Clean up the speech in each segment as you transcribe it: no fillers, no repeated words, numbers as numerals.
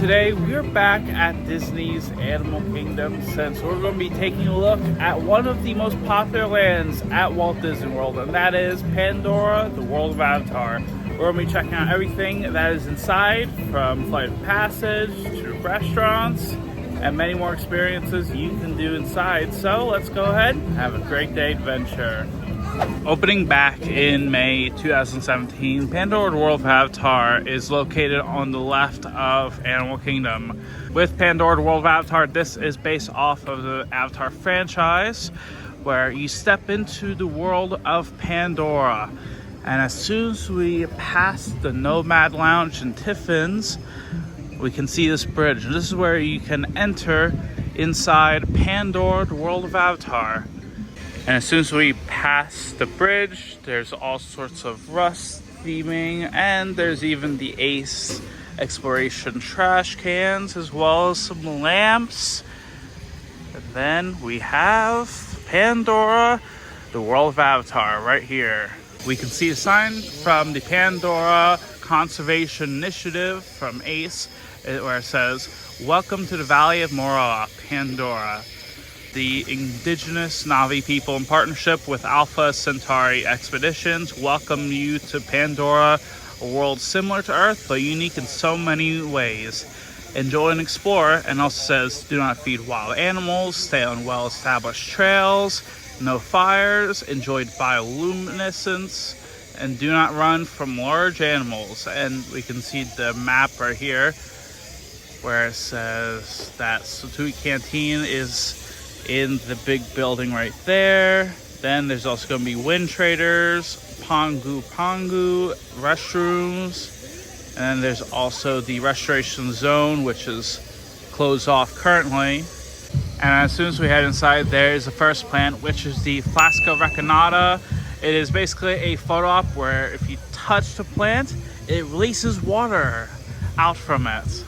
Today we're back at Disney's Animal Kingdom since we're going to be taking a look at one of the most popular lands at Walt Disney World, and that is Pandora, the world of Avatar. We're going to be checking out everything that is inside, from Flight of Passage to restaurants and many more experiences you can do inside. So let's go ahead and have a great day adventure. Opening back in May 2017, Pandora, the World of Avatar is located on the left of Animal Kingdom. With Pandora, the World of Avatar, this is based off of the Avatar franchise, where you step into the world of Pandora. And as soon as we pass the Nomad Lounge and Tiffin's, we can see this bridge. This is where you can enter inside Pandora, the World of Avatar. And as soon as we pass the bridge, there's all sorts of rust theming, and there's even the Ace Exploration trash cans, as well as some lamps. And then we have Pandora, the World of Avatar, right here. We can see a sign from the Pandora Conservation Initiative from Ace, where it says, "Welcome to the Valley of Moroa, Pandora." The indigenous Na'vi people, in partnership with Alpha Centauri Expeditions, welcome you to Pandora, a world similar to Earth but unique in so many ways. Enjoy and explore. And also says, do not feed wild animals, stay on well-established trails, no fires, enjoy bioluminescence, and do not run from large animals. And we can see the map right here where it says that Satui Canteen is in the big building right there. Then there's also going to be wind traders, Pongu restrooms, and then there's also the restoration zone, which is closed off currently. And as soon as we head inside, there is the first plant, which is the Flasca reconata. It is basically a photo op where if you touch the plant, it releases water out from it.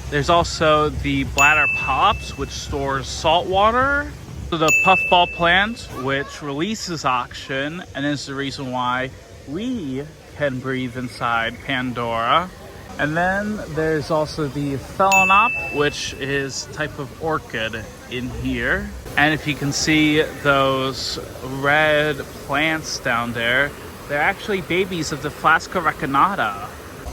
There's also the bladder pops, which stores salt water. The puffball plant, which releases oxygen and is the reason why we can breathe inside Pandora. And then there's also the Phalaenop, which is a type of orchid in here. And if you can see those red plants down there, they're actually babies of the Flasca reconata.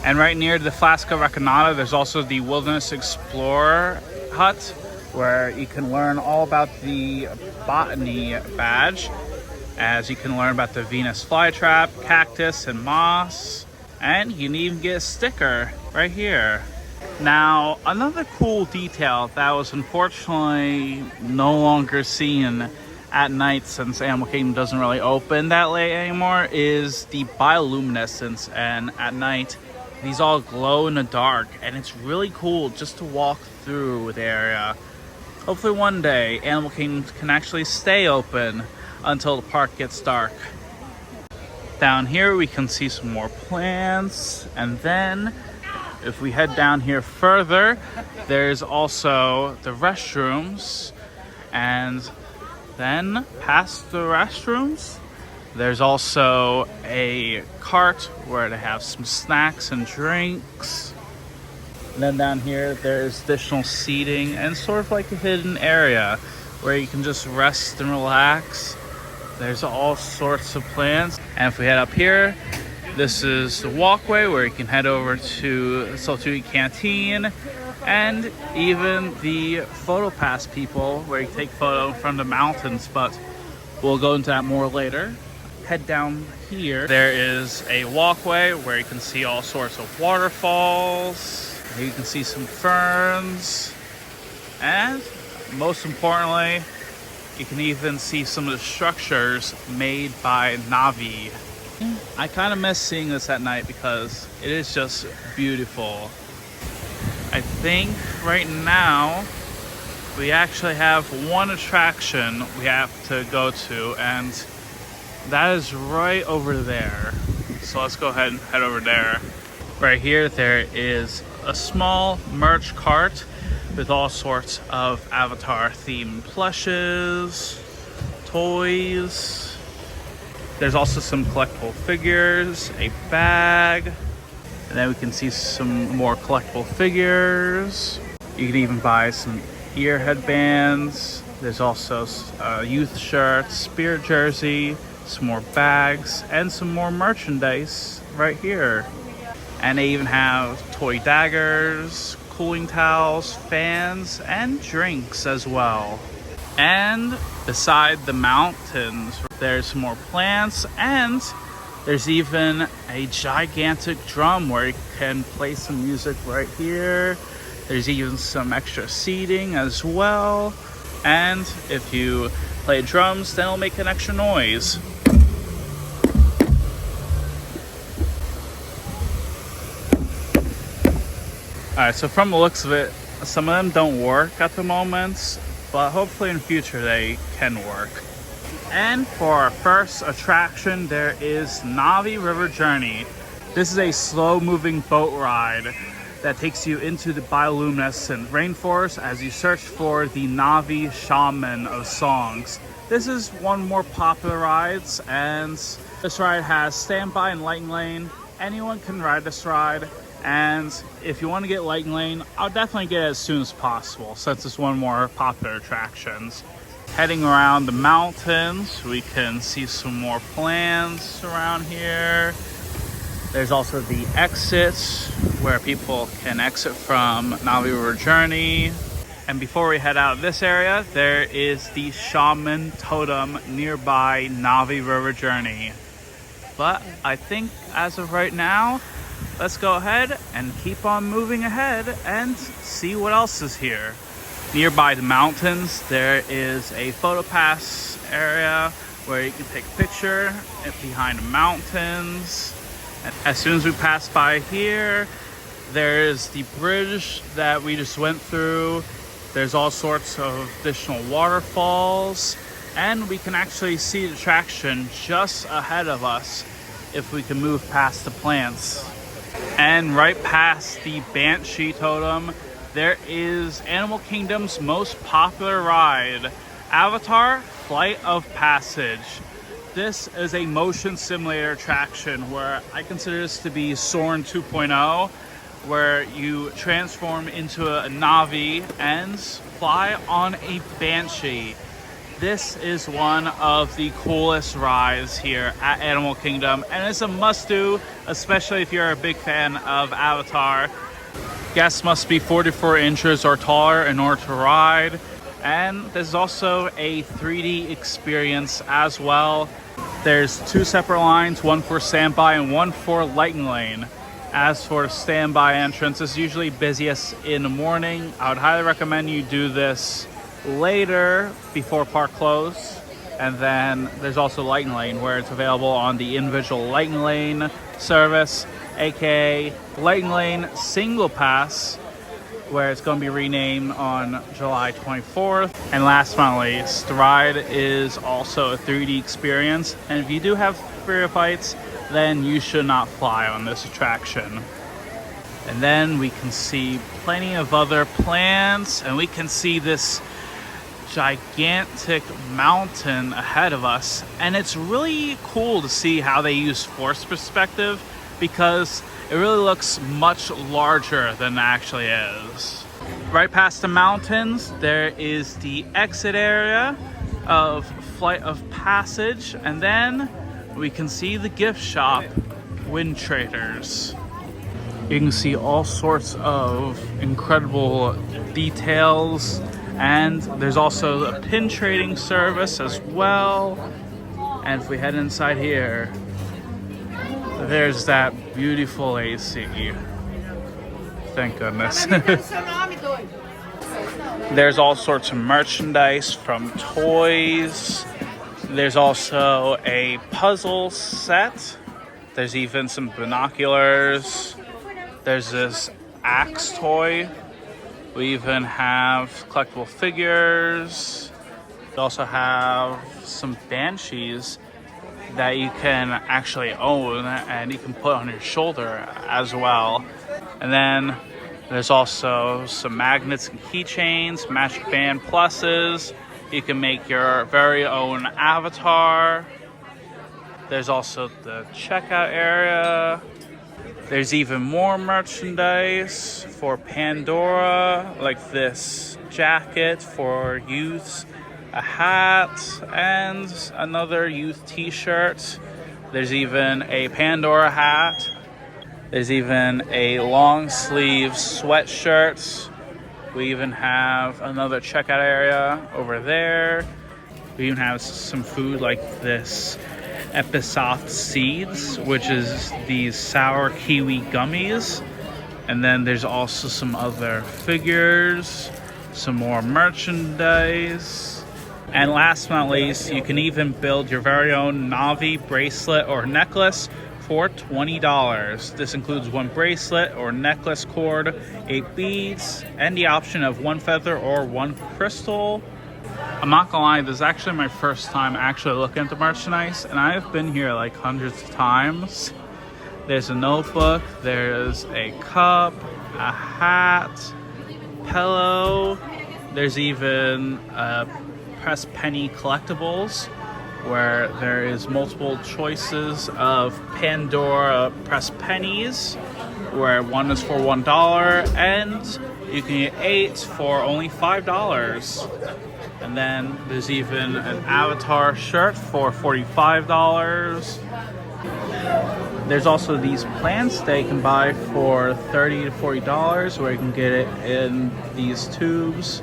And right near the Flasca reconata, there's also the Wilderness Explorer hut, where you can learn all about the botany badge, as you can learn about the Venus flytrap, cactus, and moss. And you can even get a sticker right here. Now, another cool detail that was unfortunately no longer seen at night, since Animal Kingdom doesn't really open that late anymore, is the bioluminescence. And at night, these all glow in the dark, and it's really cool just to walk through the area. Hopefully one day Animal Kingdom can actually stay open until the park gets dark. Down here we can see some more plants, and then if we head down here further, there's also the restrooms, and then past the restrooms there's also a cart where they have some snacks and drinks. And then down here, there's additional seating and sort of like a hidden area where you can just rest and relax. There's all sorts of plants. And if we head up here, this is the walkway where you can head over to Satui Canteen, and even the photo pass people where you take photo from the mountains, but we'll go into that more later. Head down here, there is a walkway where you can see all sorts of waterfalls. You can see some ferns, and most importantly, you can even see some of the structures made by nav'i. I kind of miss seeing this at night because it is just beautiful. I think right now we actually have one attraction we have to go to, and that is right over there. So let's go ahead and head over there. Right here, there is a small merch cart with all sorts of Avatar themed plushes, toys. There's also some collectible figures, a bag, And then we can see some more collectible figures. You can even buy some ear headbands. There's also youth shirts, spirit jersey, some more bags, and some more merchandise right here. And they even have toy daggers, cooling towels, fans, and drinks as well. And beside the mountains, there's some more plants, and there's even a gigantic drum where you can play some music right here. There's even some extra seating as well. And if you play drums, then it'll make an extra noise. Alright, so from the looks of it, some of them don't work at the moment, but hopefully in the future they can work. And for our first attraction, there is Nav'i River Journey. This is a slow-moving boat ride that takes you into the bioluminescent rainforest as you search for the Nav'i shaman of songs. This is one more popular rides, and this ride has standby and lighting lane. Anyone can ride this ride, and if you want to get lighting lane, I'll definitely get it as soon as possible since it's one more popular attractions. Heading around the mountains, we can see some more plants around here. There's also the exits where people can exit from Nav'i River Journey. And before we head out of this area, there is the Shaman Totem nearby Nav'i River Journey. But I think as of right now, let's go ahead and keep on moving ahead and see what else is here. Nearby the mountains, there is a photo pass area where you can take a picture behind the mountains. And as soon as we pass by here, there's the bridge that we just went through. There's all sorts of additional waterfalls, and we can actually see the attraction just ahead of us if we can move past the plants. And right past the Banshee Totem, there is Animal Kingdom's most popular ride, Avatar Flight of Passage. This is a motion simulator attraction where I consider this to be Soarin' 2.0, where you transform into a Na'vi and fly on a Banshee. This is one of the coolest rides here at Animal Kingdom, and it's a must-do, especially if you're a big fan of Avatar. Guests must be 44 inches or taller in order to ride, and there's also a 3D experience as well. There's two separate lines, one for standby and one for lighting lane. As for the standby entrance, it's usually busiest in the morning. I would highly recommend you do this later before park close. And then there's also lighting lane where it's available on the individual lighting lane service, aka lighting lane single pass, where it's going to be renamed on July 24th. And last but not least, the ride is also a 3D experience, and if you do have fear of heights, then you should not fly on this attraction. And then we can see plenty of other plants, and we can see this gigantic mountain ahead of us, and it's really cool to see how they use force perspective because it really looks much larger than it actually is. Right past the mountains, there is the exit area of Flight of Passage, and then we can see the gift shop, Wind Traders. You can see all sorts of incredible details, and there's also a pin trading service as well. And if we head inside here, there's that beautiful AC. Thank goodness. There's all sorts of merchandise from toys. There's also a puzzle set. There's even some binoculars. There's this axe toy. We even have collectible figures. We also have some banshees that you can actually own and you can put on your shoulder as well. And then there's also some magnets and keychains, magic band pluses. You can make your very own avatar. There's also the checkout area. There's even more merchandise for Pandora, like this jacket for youths, a hat, and another youth t-shirt. There's even a Pandora hat. There's even a long sleeve sweatshirt. We even have another checkout area over there. We even have some food like this Episoft seeds, which is these sour kiwi gummies. And then there's also some other figures, some more merchandise. And last but not least, you can even build your very own nav'i bracelet or necklace for $20. This includes one bracelet or necklace cord, 8 beads, and the option of 1 feather or 1 crystal. I'm not gonna lie, this is actually my first time actually looking at the merchandise, and I've been here like hundreds of times. There's a notebook, there's a cup, a hat, pillow. There's even press penny collectibles, where there is multiple choices of Pandora press pennies, where one is for $1 and you can get 8 for only $5. And then there's even an Avatar shirt for $45. There's also these plants that you can buy for $30 to $40, where you can get it in these tubes,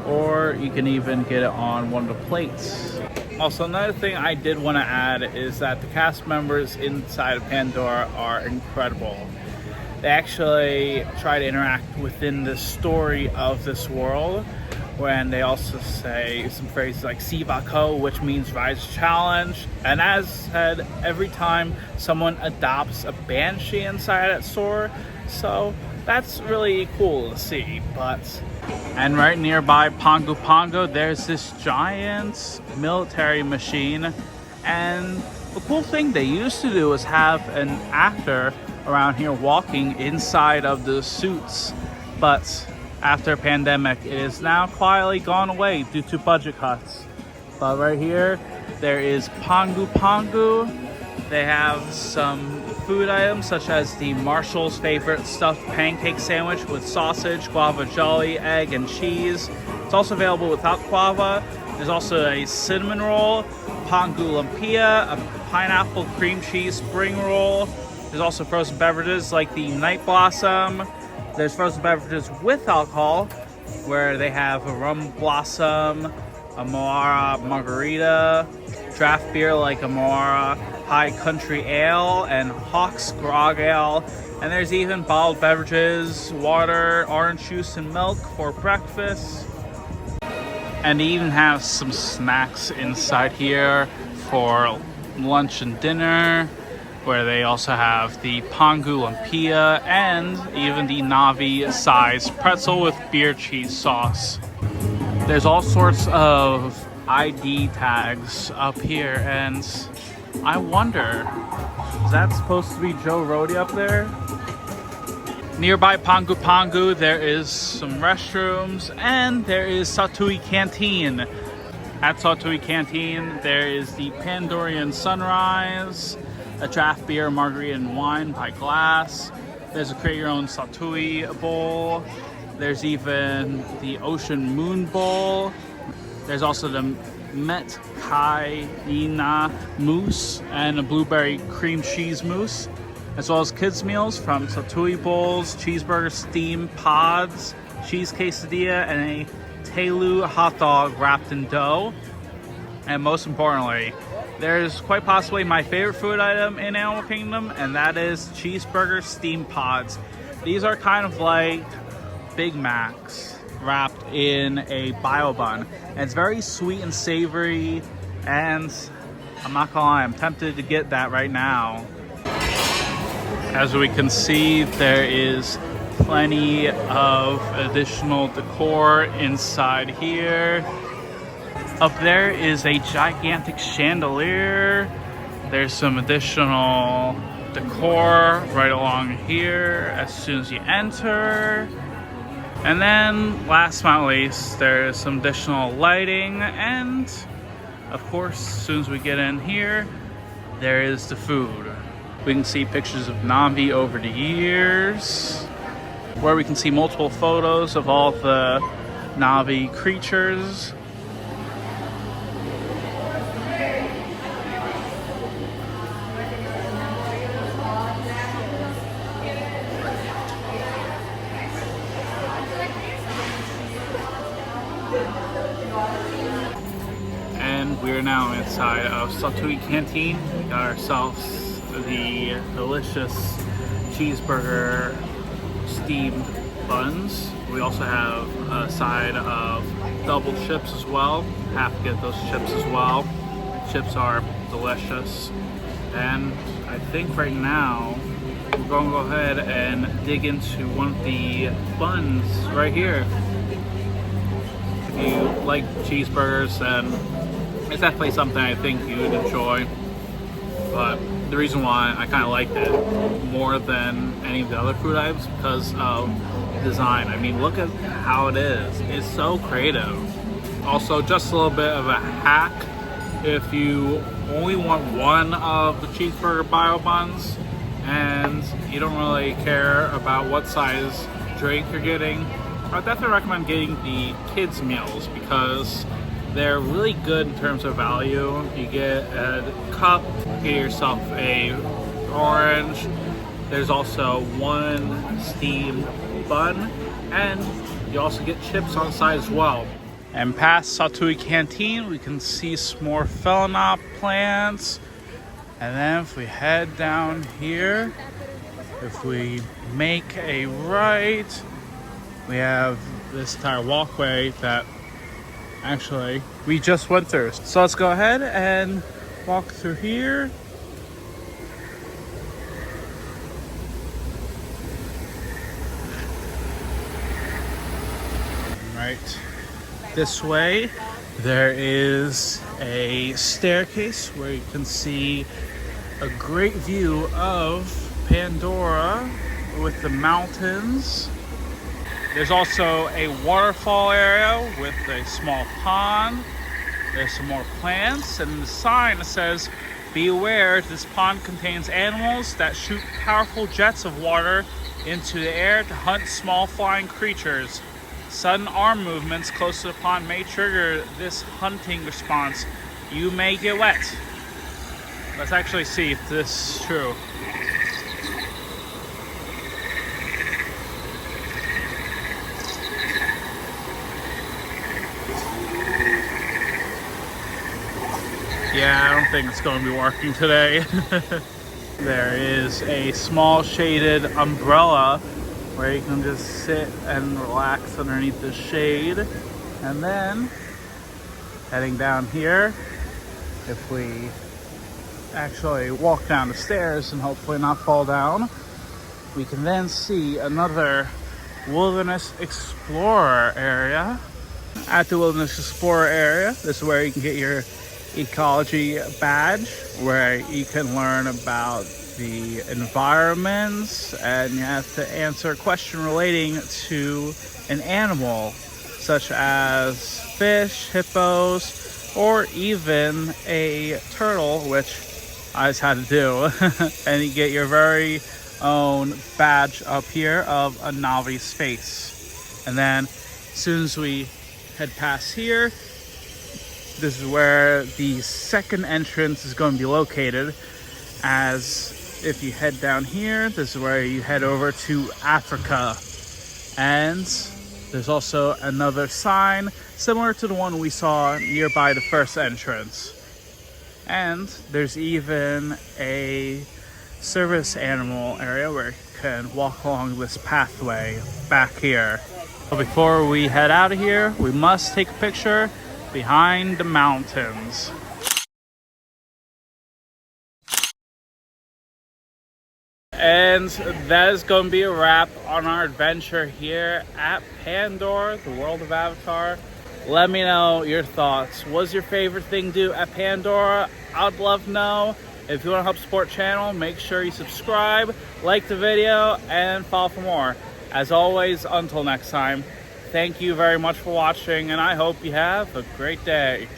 or you can even get it on one of the plates. Also, another thing I did want to add is that the cast members inside of Pandora are incredible. They actually try to interact within the story of this world, when they also say some phrases like Sivako, which means rise challenge. And as said, every time someone adopts a banshee inside that store, so that's really cool to see. And right nearby Pongo Pongo, there's this giant military machine. And the cool thing they used to do was have an actor around here walking inside of the suits, but after pandemic, it is now quietly gone away due to budget cuts. But right here, there is Pongo Pongo. They have some food items such as the Marshall's favorite stuffed pancake sandwich with sausage, guava jelly, egg, and cheese. It's also available without guava. There's also a cinnamon roll, Pongo Lumpia, a pineapple cream cheese spring roll. There's also frozen beverages like the Night Blossom. There's frozen beverages with alcohol, where they have a rum blossom, a Moara margarita, draft beer like a Moara High Country Ale, and Hawks Grog Ale. And there's even bottled beverages, water, orange juice, and milk for breakfast. And they even have some snacks inside here for lunch and dinner, where they also have the Pongo Lumpia and even the nav'i size pretzel with beer cheese sauce. There's all sorts of ID tags up here, and I wonder, is that supposed to be Joe Rohde up there? Nearby Pongo Pongo, there is some restrooms, and there is Satui Canteen. At Satui Canteen, there is the Pandorian Sunrise, a draft beer, margarita, and wine by glass. There's a create your own Satui bowl. There's even the Ocean Moon Bowl. There's also the Met Kai Ina Mousse and a blueberry cream cheese mousse, as well as kids meals from Satui bowls, cheeseburger steam pods, cheese quesadilla, and a Telu hot dog wrapped in dough. And most importantly, there's quite possibly my favorite food item in Animal Kingdom, and that is cheeseburger steam pods. These are kind of like Big Macs wrapped in a bio bun. And it's very sweet and savory, and I'm not gonna lie, I'm tempted to get that right now. As we can see, there is plenty of additional decor inside here. Up there is a gigantic chandelier. There's some additional decor right along here as soon as you enter. And then, last but not least, there's some additional lighting. And, of course, as soon as we get in here, there is the food. We can see pictures of Na'vi over the years, where we can see multiple photos of all the Na'vi creatures. And we're now inside of Satui Canteen. We got ourselves the delicious cheeseburger steamed buns. We also have a side of double chips as well. Have to get those chips as well. Chips are delicious. And I think right now we're going to go ahead and dig into one of the buns right here. If you like cheeseburgers, then it's definitely something I think you would enjoy. But the reason why I kind of liked it more than any of the other food items because of design. I mean, look at how it is. It's so creative. Also, just a little bit of a hack. If you only want one of the cheeseburger bio buns and you don't really care about what size drink you're getting, I would definitely recommend getting the kids meals because they're really good in terms of value. You get a cup, get yourself a orange. There's also one steamed bun, and you also get chips on the side as well. And past Satui Canteen, we can see some more Phelanop plants. And then if we head down here, if we make a right, we have this entire walkway that actually we just went through. So let's go ahead and walk through here. Right this way, there is a staircase where you can see a great view of Pandora with the mountains. There's also a waterfall area with a small pond. There's some more plants, and the sign says, "Be aware, this pond contains animals that shoot powerful jets of water into the air to hunt small flying creatures. Sudden arm movements close to the pond may trigger this hunting response. You may get wet." Let's actually see if this is true. Yeah, I don't think it's going to be working today. There is a small shaded umbrella where you can just sit and relax underneath the shade. And then heading down here, if we actually walk down the stairs and hopefully not fall down, we can then see another Wilderness Explorer area. At the Wilderness Explorer area, this is where you can get your ecology badge, where you can learn about the environments and you have to answer a question relating to an animal such as fish, hippos, or even a turtle, which I just had to do. And you get your very own badge up here of a Na'vi's face. And then as soon as we head past here, this is where the second entrance is going to be located. As if you head down here, this is where you head over to Africa. And there's also another sign similar to the one we saw nearby the first entrance. And there's even a service animal area where you can walk along this pathway back here. But before we head out of here, we must take a picture behind the mountains. And that is going to be a wrap on our adventure here at Pandora, the world of Avatar. Let me know your thoughts. What's your favorite thing to do at Pandora? I'd love to know. If you want to help support the channel, make sure you subscribe, like the video, and follow for more. As always, until next time, thank you very much for watching, and I hope you have a great day.